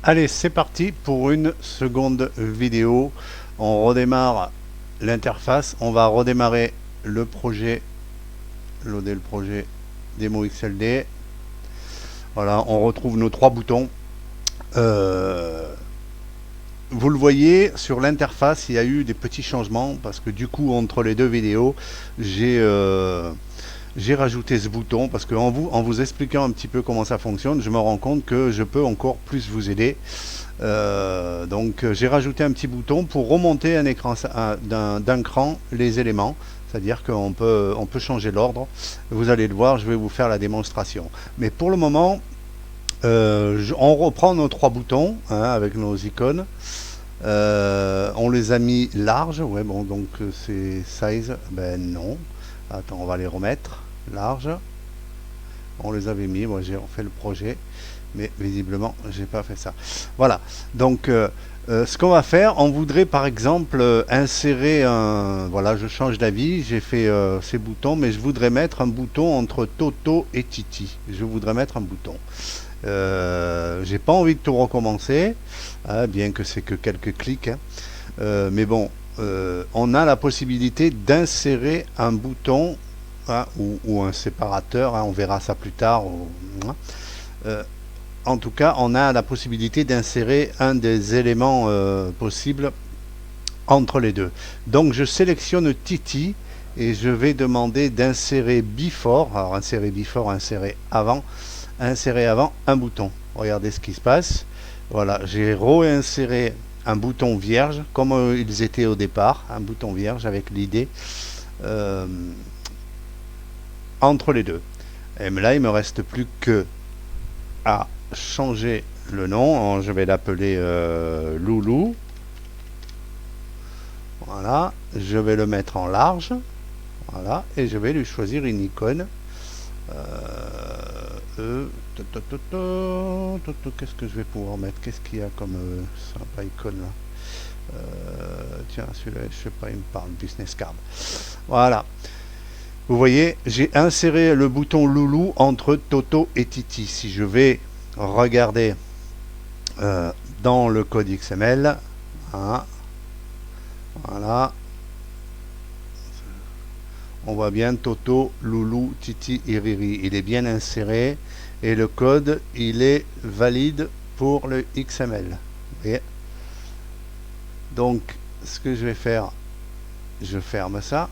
Allez, c'est parti pour une seconde vidéo. On redémarre l'interface. On va redémarrer le projet, loader le projet démo XLD. Voilà, on retrouve nos trois boutons. Vous le voyez sur l'interface, il y a eu des petits changements parce que du coup entre les deux vidéos, j'ai rajouté ce bouton parce qu'en vous expliquant un petit peu comment ça fonctionne, je me rends compte que je peux encore plus vous aider. Donc j'ai rajouté un petit bouton pour remonter un écran d'un cran les éléments, c'est-à-dire qu'on peut changer l'ordre. Vous allez le voir, je vais vous faire la démonstration. Mais pour le moment, on reprend nos trois boutons hein, avec nos icônes. On les a mis larges, ouais bon donc c'est size, ben non. Attends, on va les remettre larges. On les avait mis, moi j'ai fait le projet, mais visiblement j'ai pas fait ça. Voilà, donc ce qu'on va faire, on voudrait par exemple insérer un, voilà je change d'avis, j'ai fait ces boutons, mais je voudrais mettre un bouton entre Toto et Titi. Je voudrais mettre un bouton. J'ai pas envie de tout recommencer, hein, bien que c'est que quelques clics, hein. Mais bon, on a la possibilité d'insérer un bouton hein, ou un séparateur, hein, on verra ça plus tard. En tout cas, on a la possibilité d'insérer un des éléments possibles entre les deux. Donc je sélectionne Titi et je vais demander d'insérer before. Alors insérer before, insérer avant un bouton. Regardez ce qui se passe. Voilà, j'ai réinséré un bouton vierge comme ils étaient au départ, un bouton vierge avec l'idée entre les deux. Et là, il me reste plus que à changer le nom. Je vais l'appeler Loulou. Voilà, je vais le mettre en large. Voilà, et je vais lui choisir une icône. Qu'est-ce que je vais pouvoir mettre? Qu'est-ce qu'il y a comme sympa icône là? Tiens, celui-là, je sais pas, il me parle business card. Voilà. Vous voyez, j'ai inséré le bouton Loulou entre Toto et Titi. Si je vais regarder dans le code XML, hein, voilà, on voit bien Toto, Loulou, Titi et Riri. Il est bien inséré et le code, il est valide pour le XML. Vous voyez. Donc, ce que je vais faire, je ferme ça.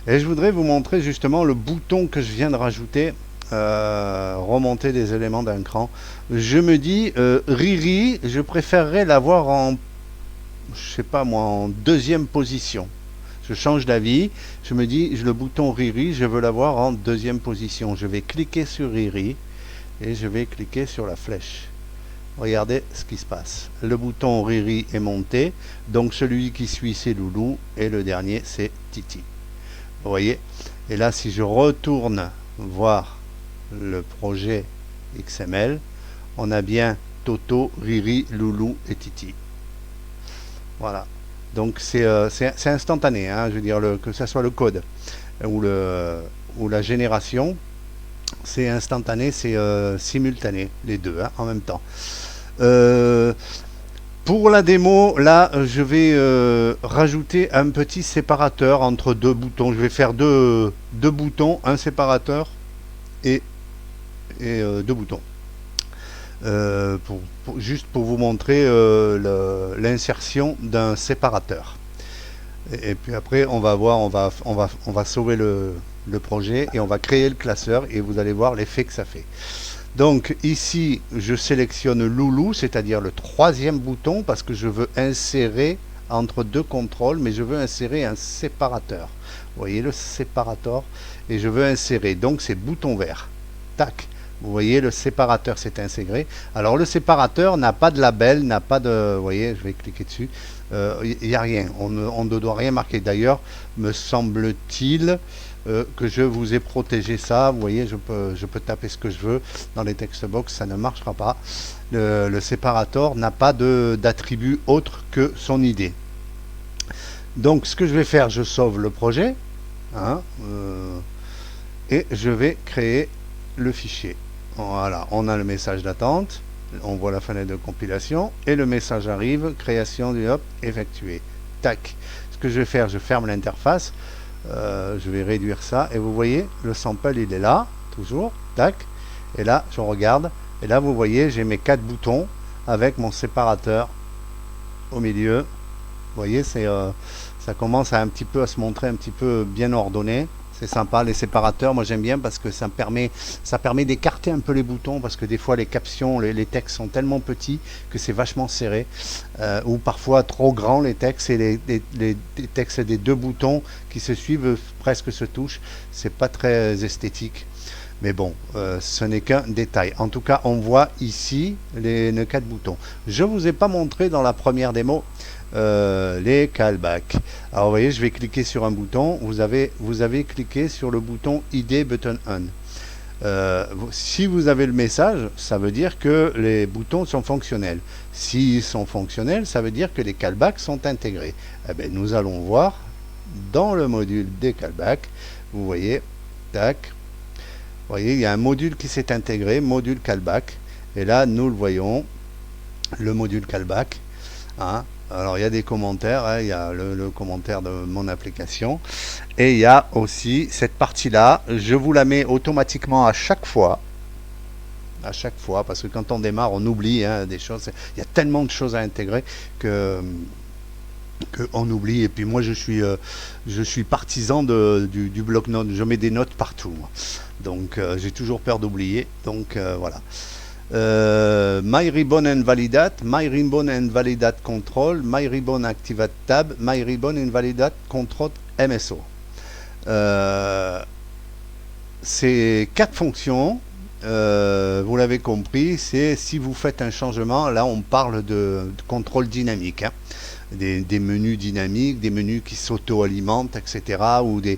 Et je voudrais vous montrer justement le bouton que je viens de rajouter, remonter des éléments d'un cran. Je me dis, Riri, je préférerais l'avoir en, je sais pas moi, en deuxième position. Je change d'avis, je me dis, le bouton Riri, je veux l'avoir en deuxième position. Je vais cliquer sur Riri et je vais cliquer sur la flèche. Regardez ce qui se passe. Le bouton Riri est monté, donc celui qui suit c'est Loulou et le dernier c'est Titi. Vous voyez? Et là, si je retourne voir le projet XML, on a bien Toto, Riri, Loulou et Titi. Voilà. Donc c'est instantané, hein, je veux dire, que ce soit le code ou la génération, c'est instantané, c'est simultané, les deux hein, en même temps. Pour la démo, là, je vais rajouter un petit séparateur entre deux boutons. Je vais faire deux boutons, un séparateur et deux boutons. Juste pour vous montrer l'insertion d'un séparateur. Et puis après, on va voir, on va sauver le projet et on va créer le classeur et vous allez voir l'effet que ça fait. Donc ici, je sélectionne Loulou, c'est-à-dire le troisième bouton parce que je veux insérer entre deux contrôles, mais je veux insérer un séparateur. Vous voyez le séparateur et je veux insérer. Donc c'est bouton vert. Tac. Vous voyez, le séparateur s'est intégré. Alors le séparateur n'a pas de label, n'a pas de... Vous voyez, je vais cliquer dessus. Il n'y a rien. On ne doit rien marquer. D'ailleurs, me semble-t-il que je vous ai protégé ça. Vous voyez, je peux taper ce que je veux dans les text box, ça ne marchera pas. Le séparateur n'a pas d'attribut autre que son ID. Donc ce que je vais faire, je sauve le projet hein, et je vais créer le fichier. Voilà, on a le message d'attente. On voit la fenêtre de compilation et le message arrive, création du hop, effectué. Tac. Ce que je vais faire, je ferme l'interface, je vais réduire ça et vous voyez, le sample il est là, toujours, tac. Et là, je regarde et là vous voyez, j'ai mes 4 boutons avec mon séparateur au milieu. Vous voyez, ça commence à un petit peu à se montrer un petit peu bien ordonné. C'est sympa, les séparateurs, moi j'aime bien parce que ça permet d'écarter un peu les boutons, parce que des fois les captions, les textes sont tellement petits que c'est vachement serré, ou parfois trop grand les textes, et les textes des 2 boutons qui se suivent presque se touchent, c'est pas très esthétique. Mais bon, ce n'est qu'un détail. En tout cas, on voit ici les 4 boutons. Je ne vous ai pas montré dans la première démo les callbacks. Alors vous voyez, je vais cliquer sur un bouton. Vous avez cliqué sur le bouton ID Button On. Si vous avez le message, ça veut dire que les boutons sont fonctionnels. S'ils sont fonctionnels, ça veut dire que les callbacks sont intégrés. Eh bien, nous allons voir dans le module des callbacks. Vous voyez, tac. Vous voyez, il y a un module qui s'est intégré, module callback. Et là, nous le voyons, le module callback. Hein. Alors, il y a des commentaires, hein, il y a le commentaire de mon application. Et il y a aussi cette partie-là. Je vous la mets automatiquement à chaque fois. À chaque fois, parce que quand on démarre, on oublie des choses. Il y a tellement de choses à intégrer qu'on oublie. Et puis moi je suis partisan du bloc-notes, je mets des notes partout, donc j'ai toujours peur d'oublier, donc voilà. MyRibbon invalidate, MyRibbon invalidate control, MyRibbon activate tab, MyRibbon invalidate control MSO. Ces 4 fonctions, vous l'avez compris, c'est si vous faites un changement, là on parle de contrôle dynamique, hein. Des menus dynamiques, des menus qui s'auto-alimentent, etc., ou des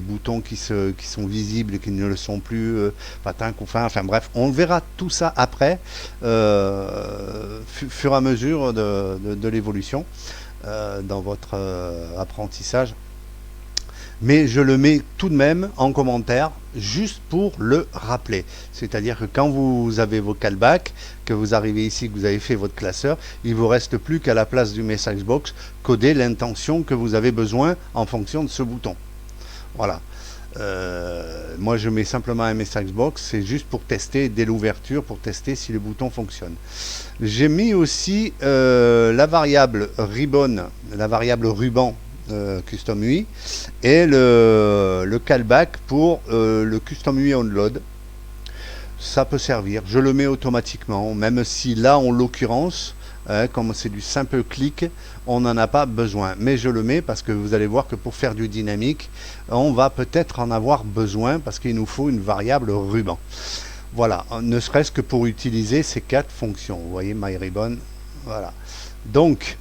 boutons qui sont visibles et qui ne le sont plus, enfin bref, on verra tout ça après, fur et à mesure de l'évolution dans votre apprentissage. Mais je le mets tout de même en commentaire, juste pour le rappeler. C'est-à-dire que quand vous avez vos callbacks, que vous arrivez ici, que vous avez fait votre classeur, il ne vous reste plus qu'à la place du message box, coder l'intention que vous avez besoin en fonction de ce bouton. Voilà. Moi je mets simplement un message box, c'est juste pour tester dès l'ouverture, pour tester si le bouton fonctionne. J'ai mis aussi la variable ribbon, la variable ruban, custom UI, et le callback pour le custom UI onload. Ça peut servir, je le mets automatiquement, même si là en l'occurrence, comme c'est du simple clic, on n'en a pas besoin, mais je le mets parce que vous allez voir que pour faire du dynamique, on va peut-être en avoir besoin, parce qu'il nous faut une variable ruban. Voilà, ne serait-ce que pour utiliser ces 4 fonctions. Vous voyez, MyRibbon, voilà. Donc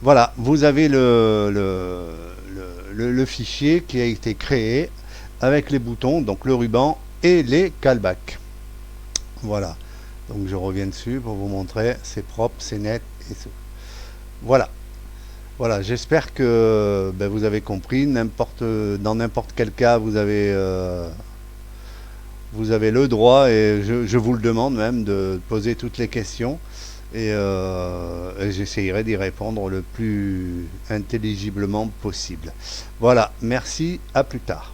voilà, vous avez le fichier qui a été créé avec les boutons, donc le ruban et les callbacks. Voilà, donc je reviens dessus pour vous montrer, c'est propre, c'est net, et voilà. Voilà, j'espère que vous avez compris. Dans n'importe quel cas, vous avez le droit, et je vous le demande même, de poser toutes les questions. Et j'essayerai d'y répondre le plus intelligiblement possible. Voilà, merci, à plus tard.